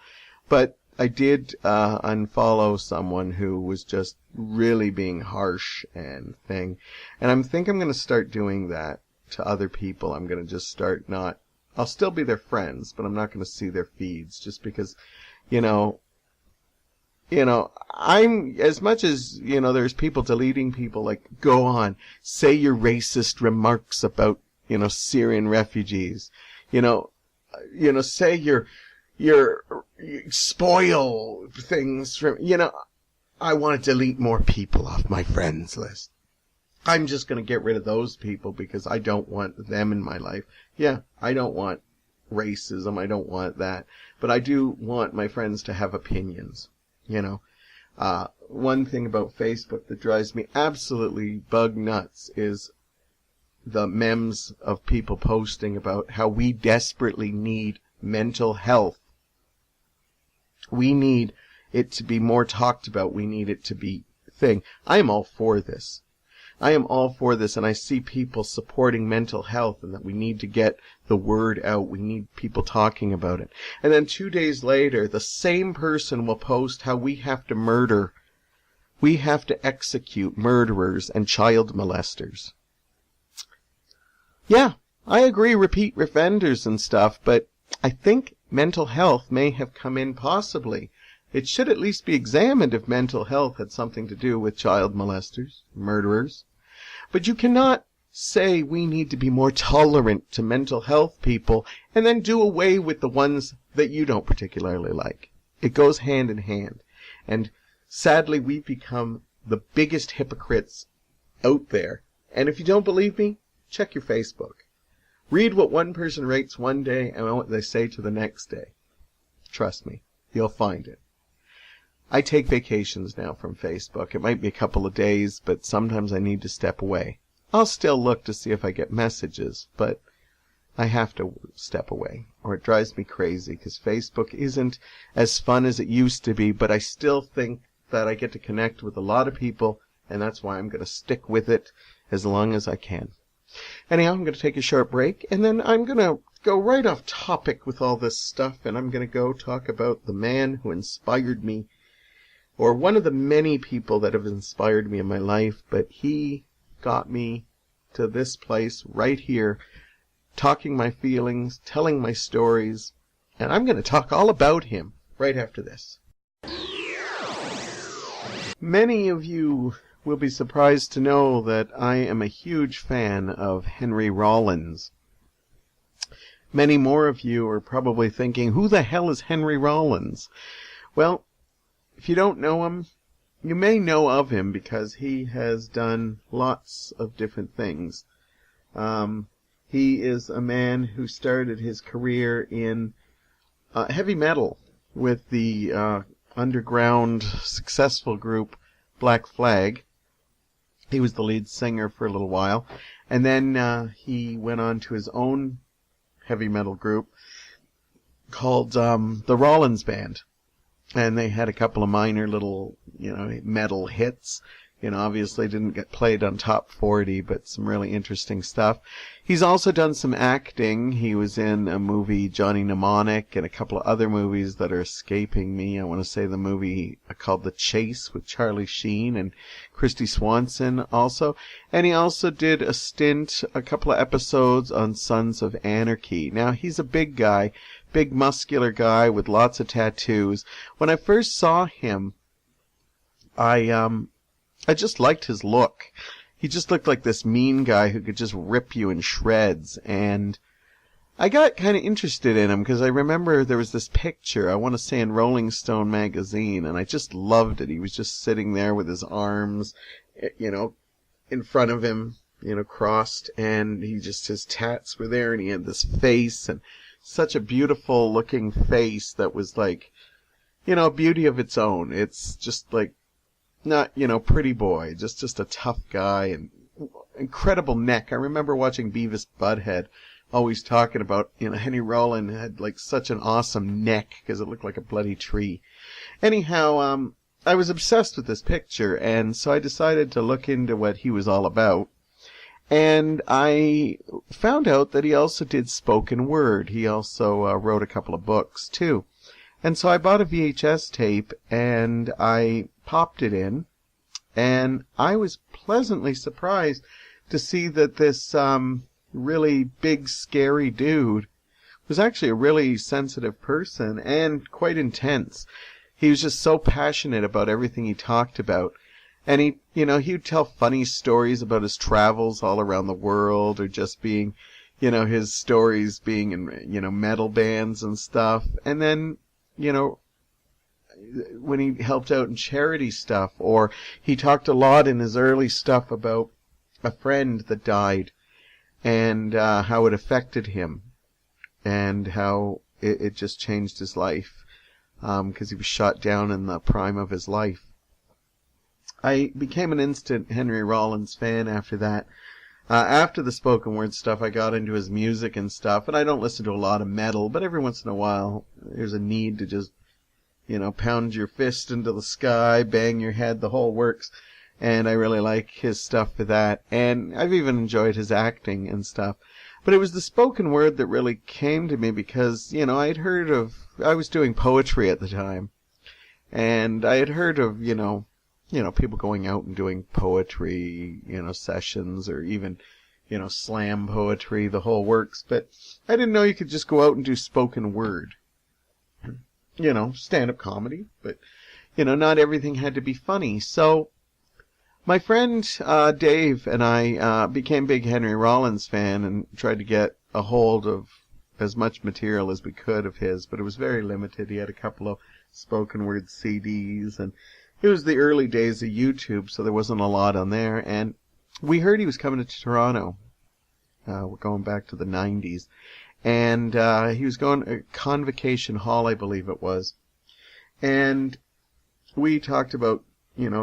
But I did unfollow someone who was just really being harsh and thing. And I'm going to start doing that to other people. I'm going to just start I'll still be their friends, but I'm not going to see their feeds just because, I'm, as much as, there's people deleting people, like, go on, say your racist remarks about, Syrian refugees, say your spoil things from, I want to delete more people off my friends list. I'm just going to get rid of those people because I don't want them in my life. Yeah, I don't want racism. I don't want that. But I do want my friends to have opinions, One thing about Facebook that drives me absolutely bug nuts is the memes of people posting about how we desperately need mental health. We need it to be more talked about. We need it to be thing. I am all for this. I am all for this, and I see people supporting mental health and that we need to get the word out. We need people talking about it. And then 2 days later, the same person will post how we have to execute murderers and child molesters. Yeah, I agree, repeat offenders and stuff, but I think mental health may have come in possibly. It should at least be examined if mental health had something to do with child molesters, murderers. But you cannot say we need to be more tolerant to mental health people and then do away with the ones that you don't particularly like. It goes hand in hand. And sadly, we've become the biggest hypocrites out there. And if you don't believe me, check your Facebook. Read what one person writes one day and what they say to the next day. Trust me, you'll find it. I take vacations now from Facebook. It might be a couple of days, but sometimes I need to step away. I'll still look to see if I get messages, but I have to step away, or it drives me crazy, because Facebook isn't as fun as it used to be, but I still think that I get to connect with a lot of people, and that's why I'm going to stick with it as long as I can. Anyhow, I'm going to take a short break, and then I'm going to go right off topic with all this stuff, and I'm going to go talk about the man who inspired me, or one of the many people that have inspired me in my life, but he got me to this place right here, talking my feelings, telling my stories, and I'm going to talk all about him right after this. Many of you will be surprised to know that I am a huge fan of Henry Rollins. Many more of you are probably thinking, who the hell is Henry Rollins? Well, if you don't know him, you may know of him because he has done lots of different things. He is a man who started his career in heavy metal with the underground successful group Black Flag. He was the lead singer for a little while. And then he went on to his own heavy metal group called the Rollins Band. And they had a couple of minor little, metal hits. Obviously didn't get played on top 40, but some really interesting stuff. He's also done some acting. He was in a movie, Johnny Mnemonic, and a couple of other movies that are escaping me. I want to say the movie called The Chase with Charlie Sheen and Christy Swanson also. And he also did a stint, a couple of episodes on Sons of Anarchy. Now, he's a big guy, big muscular guy with lots of tattoos. When I first saw him, I just liked his look. He just looked like this mean guy who could just rip you in shreds. And I got kind of interested in him because I remember there was this picture, I want to say in Rolling Stone magazine, and I just loved it. He was just sitting there with his arms, in front of him, crossed, and his tats were there, and he had this face, and such a beautiful looking face that was like, a beauty of its own. It's just like, not, pretty boy, just a tough guy, and incredible neck. I remember watching Beavis Butthead, always talking about, Henry Rollins had like such an awesome neck because it looked like a bloody tree. Anyhow, I was obsessed with this picture, and so I decided to look into what he was all about. And I found out that he also did spoken word. He also wrote a couple of books too. And so I bought a VHS tape and I popped it in, and I was pleasantly surprised to see that this really big, scary dude was actually a really sensitive person and quite intense. He was just so passionate about everything he talked about. And he would tell funny stories about his travels all around the world, or just being, his stories being in, metal bands and stuff. And then, when he helped out in charity stuff, or he talked a lot in his early stuff about a friend that died and how it affected him and how it just changed his life because he was shot down in the prime of his life. I became an instant Henry Rollins fan after that. After the spoken word stuff, I got into his music and stuff, and I don't listen to a lot of metal, but every once in a while there's a need to just pound your fist into the sky, bang your head, the whole works. And I really like his stuff for that. And I've even enjoyed his acting and stuff. But it was the spoken word that really came to me because, I was doing poetry at the time. And I had heard of, people going out and doing poetry, sessions or even, slam poetry, the whole works. But I didn't know you could just go out and do spoken word. Stand-up comedy. But, not everything had to be funny. So my friend Dave and I became big Henry Rollins fan and tried to get a hold of as much material as we could of his, but it was very limited. He had a couple of spoken word CDs, and it was the early days of YouTube, so there wasn't a lot on there. And we heard he was coming to Toronto. We're going back to the 90s. And he was going to Convocation Hall, I believe it was. And we talked about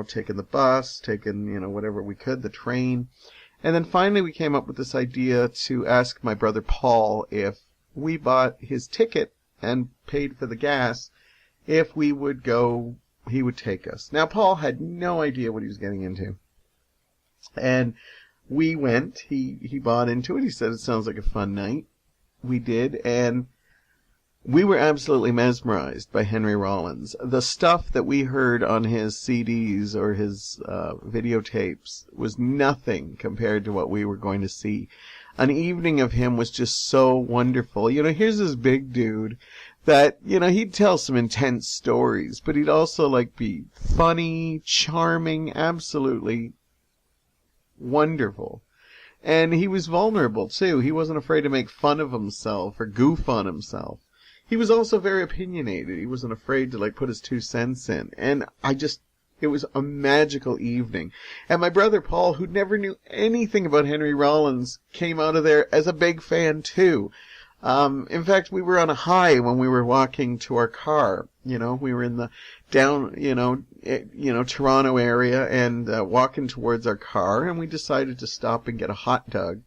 taking the bus, taking, whatever we could, the train. And then finally we came up with this idea to ask my brother Paul if we bought his ticket and paid for the gas, if we would go, he would take us. Now, Paul had no idea what he was getting into. And we went, he bought into it. He said it sounds like a fun night. We did, and we were absolutely mesmerized by Henry Rollins. The stuff that we heard on his CDs or his videotapes was nothing compared to what we were going to see. An evening of him was just so wonderful. Here's this big dude that, he'd tell some intense stories, but he'd also be funny, charming, absolutely wonderful. And he was vulnerable too. He wasn't afraid to make fun of himself or goof on himself. He was also very opinionated. He wasn't afraid to put his 2 cents in. And it was a magical evening. And my brother Paul, who never knew anything about Henry Rollins, came out of there as a big fan too. In fact, we were on a high when we were walking to our car. We were in the down, Toronto area and walking towards our car, and we decided to stop and get a hot dog.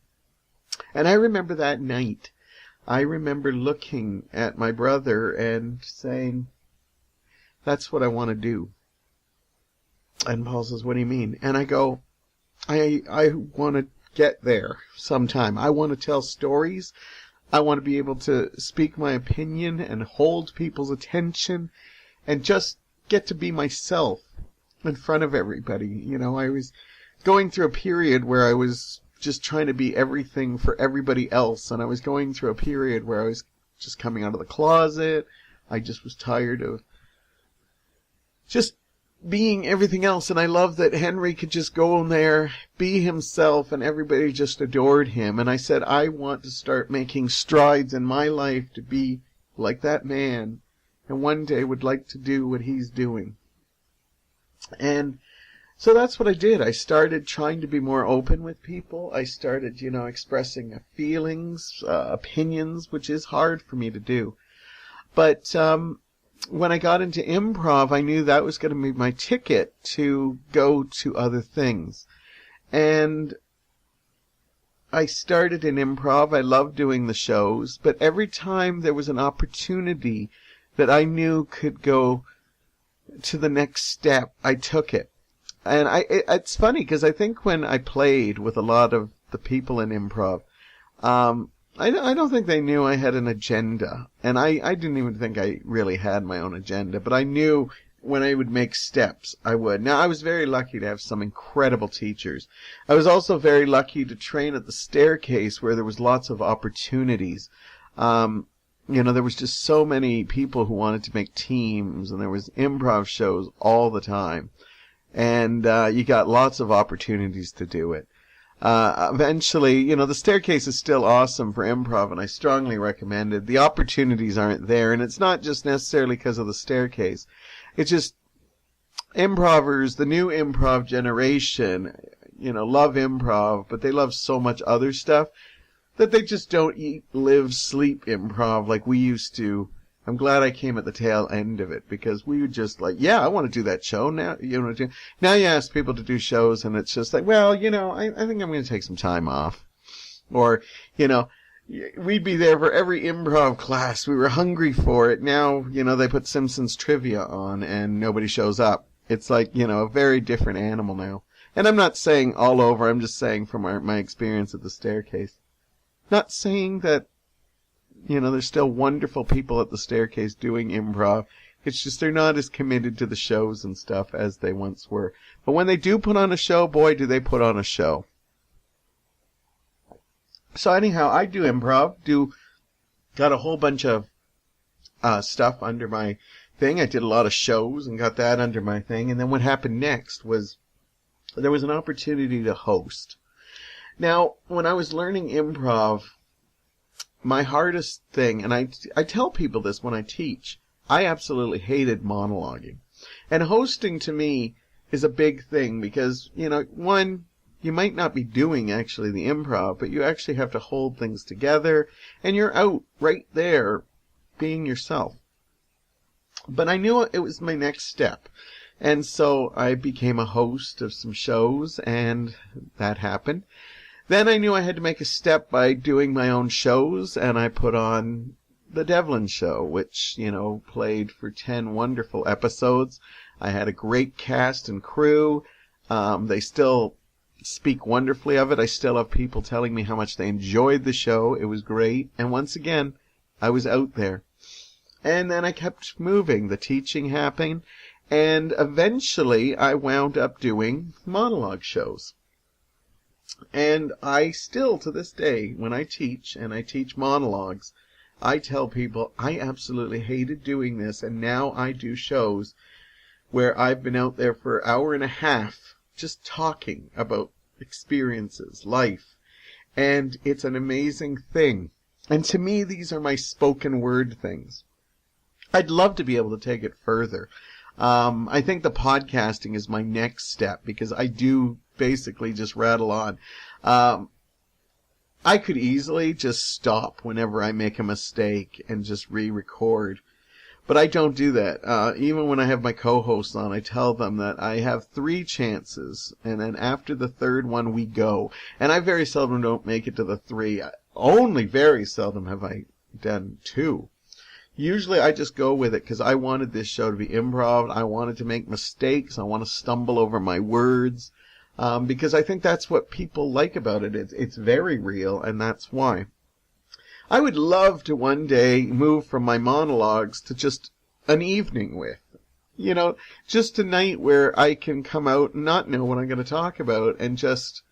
And I remember that night, I remember looking at my brother and saying, that's what I want to do. And Paul says, what do you mean? And I go, I want to get there sometime. I want to tell stories. I want to be able to speak my opinion and hold people's attention and just get to be myself in front of everybody. I was going through a period where I was just trying to be everything for everybody else, and I was going through a period where I was just coming out of the closet. I just was tired of just being everything else, and I love that Henry could just go in there, be himself, and everybody just adored him. And I said, I want to start making strides in my life to be like that man, and one day would like to do what he's doing. And so that's what I did. I started trying to be more open with people. I started, expressing feelings, opinions, which is hard for me to do. But when I got into improv, I knew that was going to be my ticket to go to other things. And I started in improv. I loved doing the shows. But every time there was an opportunity that I knew could go to the next step, I took it. And it's funny because I think when I played with a lot of the people in improv, I don't think they knew I had an agenda. And I didn't even think I really had my own agenda. But I knew when I would make steps, I would. Now, I was very lucky to have some incredible teachers. I was also very lucky to train at the Staircase where there was lots of opportunities. There was just so many people who wanted to make teams, and there was improv shows all the time. And you got lots of opportunities to do it. Eventually, the Staircase is still awesome for improv, and I strongly recommend it. The opportunities aren't there, and it's not just necessarily because of the Staircase. It's just improvers, the new improv generation, love improv, but they love so much other stuff that they just don't eat, live, sleep improv like we used to. I'm glad I came at the tail end of it, because we were just like, yeah, I want to do that show now. Now you ask people to do shows, and it's just like, well, I think I'm going to take some time off. Or, we'd be there for every improv class. We were hungry for it. Now, they put Simpsons trivia on and nobody shows up. It's like, a very different animal now. And I'm not saying all over, I'm just saying from my experience at the Staircase. Not saying that, there's still wonderful people at the Staircase doing improv. It's just they're not as committed to the shows and stuff as they once were. But when they do put on a show, boy, do they put on a show. So anyhow, I do improv, got a whole bunch of stuff under my thing. I did a lot of shows and got that under my thing. And then what happened next was there was an opportunity to host. Now, when I was learning improv, my hardest thing, and I tell people this when I teach, I absolutely hated monologuing. And hosting to me is a big thing because, one, you might not be doing actually the improv, but you actually have to hold things together, and you're out right there being yourself. But I knew it was my next step. And so I became a host of some shows, and that happened. Then I knew I had to make a step by doing my own shows, and I put on the Devlin show, which, played for 10 wonderful episodes. I had a great cast and crew. They still speak wonderfully of it. I still have people telling me how much they enjoyed the show. It was great. And once again, I was out there. And then I kept moving. The teaching happened. And eventually I wound up doing monologue shows. And I still, to this day, when I teach, and I teach monologues, I tell people I absolutely hated doing this, and now I do shows where I've been out there for an hour and a half just talking about experiences, life, and it's an amazing thing. And to me, these are my spoken word things. I'd love to be able to take it further. I think the podcasting is my next step because I do basically just rattle on. I could easily just stop whenever I make a mistake and just re-record. But I don't do that. Even when I have my co-hosts on, I tell them that I have 3 chances, and then after the 3rd one, we go. And I very seldom don't make it to the 3. Only very seldom have I done 2. Usually I just go with it because I wanted this show to be improv. I wanted to make mistakes. I want to stumble over my words. Because I think that's what people like about it. It's very real, and that's why. I would love to one day move from my monologues to just an evening with. Just a night where I can come out and not know what I'm going to talk about and just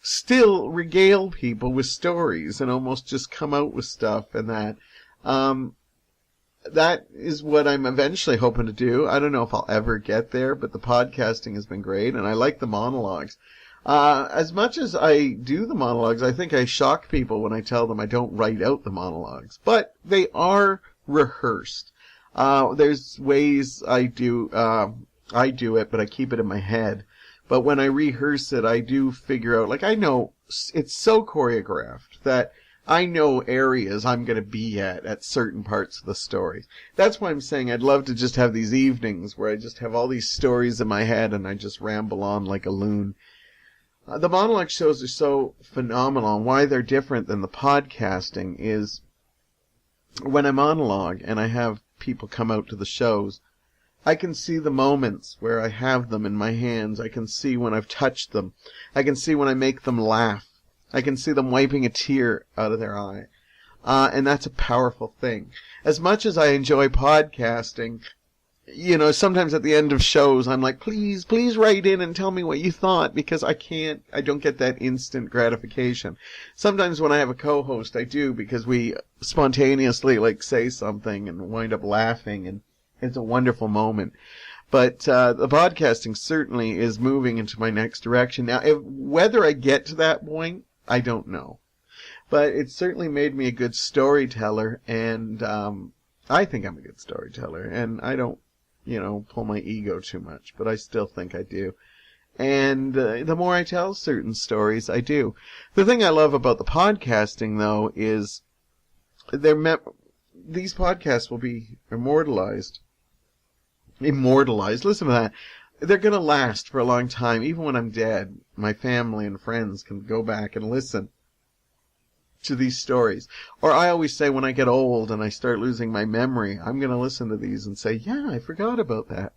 still regale people with stories and almost just come out with stuff and that. That is what I'm eventually hoping to do. I don't know if I'll ever get there, but the podcasting has been great, and I like the monologues. As much as I do the monologues, I think I shock people when I tell them I don't write out the monologues. But they are rehearsed. There's ways I do it, but I keep it in my head. But when I rehearse it, I do figure out, I know it's so choreographed that I know areas I'm going to be at certain parts of the story. That's why I'm saying I'd love to just have these evenings where I just have all these stories in my head and I just ramble on like a loon. The monologue shows are so phenomenal, and why they're different than the podcasting is when I monologue and I have people come out to the shows, I can see the moments where I have them in my hands. I can see when I've touched them. I can see when I make them laugh. I can see them wiping a tear out of their eye. And that's a powerful thing. As much as I enjoy podcasting, sometimes at the end of shows, I'm like, please write in and tell me what you thought, because I don't get that instant gratification. Sometimes when I have a co-host, I do, because we spontaneously, say something and wind up laughing, and it's a wonderful moment. But the podcasting certainly is moving into my next direction. Now, whether I get to that point, I don't know. But it certainly made me a good storyteller, and I think I'm a good storyteller, and I don't, pull my ego too much, but I still think I do. And the more I tell certain stories, I do. The thing I love about the podcasting, though, is these podcasts will be immortalized. Listen to that. They're going to last for a long time. Even when I'm dead, my family and friends can go back and listen. to these stories. Or I always say when I get old and I start losing my memory, I'm going to listen to these and say, yeah, I forgot about that.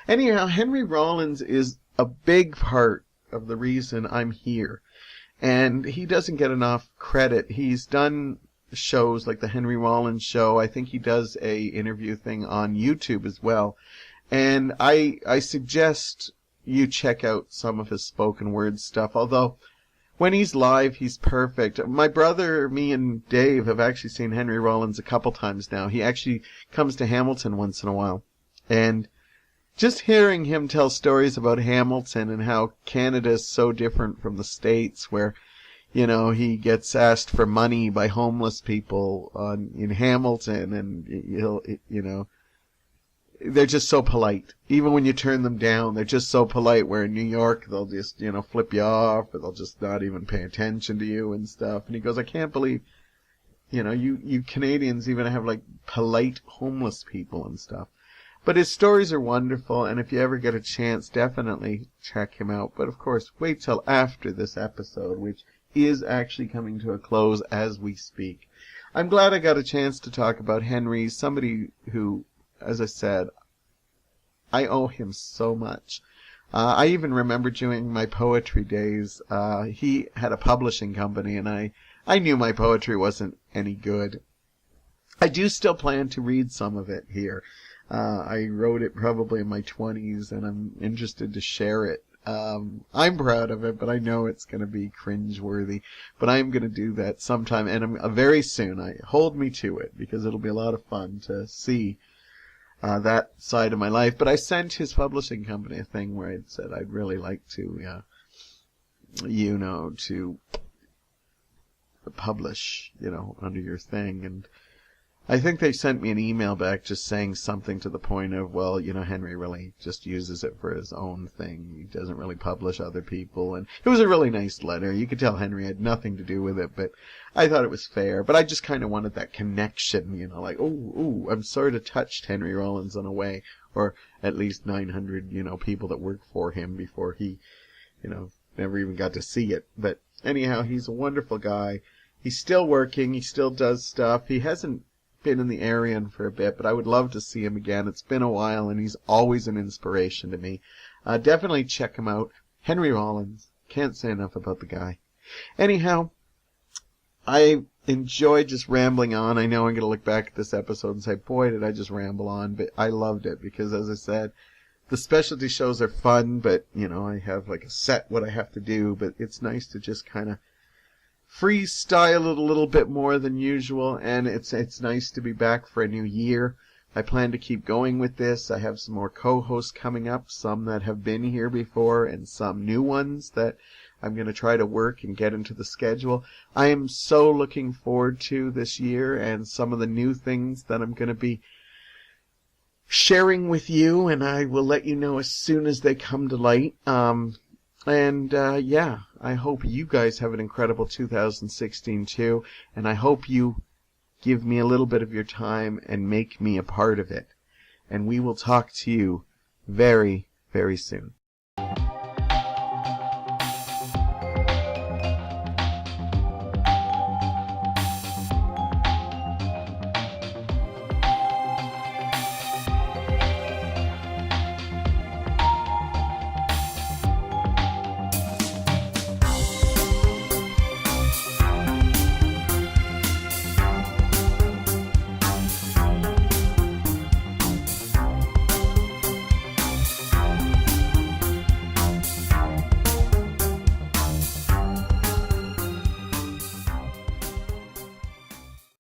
Anyhow, Henry Rollins is a big part of the reason I'm here. And he doesn't get enough credit. He's done shows like the Henry Rollins Show. I think he does a interview thing on YouTube as well. And I suggest you check out some of his spoken word stuff, although when he's live, he's perfect. My brother, me, and Dave have actually seen Henry Rollins a couple times now. He actually comes to Hamilton once in a while. And just hearing him tell stories about Hamilton and how Canada is so different from the States, where, you know, he gets asked for money by homeless people in Hamilton, and he'll, you know, they're just so polite. Even when you turn them down, they're just so polite, where in New York, they'll just, you know, flip you off, or they'll just not even pay attention to you and stuff. And he goes, I can't believe, you know, you Canadians even have, like, polite homeless people and stuff. But his stories are wonderful, and if you ever get a chance, definitely check him out. But of course, wait till after this episode, which is actually coming to a close as we speak. I'm glad I got a chance to talk about Henry, somebody who, as I said, I owe him so much. I even remember during my poetry days, he had a publishing company, and I knew my poetry wasn't any good. I do still plan to read some of it here. I wrote it probably in my 20s, and I'm interested to share it. I'm proud of it, but I know it's going to be cringeworthy. But I'm going to do that sometime, and very soon. Hold me to it, because it'll be a lot of fun to see that side of my life. But I sent his publishing company a thing where I said I'd really like to, you know, to publish, you know, under your thing, and I think they sent me an email back just saying something to the point of, well, you know, Henry really just uses it for his own thing. He doesn't really publish other people. And it was a really nice letter. You could tell Henry had nothing to do with it, but I thought it was fair. But I just kind of wanted that connection, you know, like, oh, I'm sort of touched Henry Rollins in a way, or at least 900, you know, people that work for him before he, you know, never even got to see it. But anyhow, he's a wonderful guy. He's still working. He still does stuff. He hasn't been in the area for a bit, but I would love to see him again. It's been a while, and he's always an inspiration to me. Definitely check him out. Henry Rollins. Can't say enough about the guy. Anyhow, I enjoyed just rambling on. I know I'm going to look back at this episode and say, boy, did I just ramble on, but I loved it because, as I said, the specialty shows are fun, but, you know, I have like a set what I have to do, but it's nice to just kind of freestyle it a little bit more than usual, and it's nice to be back for a new year. I plan to keep going with this. I have some more co-hosts coming up, some that have been here before, and some new ones that I'm going to try to work and get into the schedule. I am so looking forward to this year and some of the new things that I'm going to be sharing with you, and I will let you know as soon as they come to light. Yeah, I hope you guys have an incredible 2016 too, and I hope you give me a little bit of your time and make me a part of it. And we will talk to you very, very soon.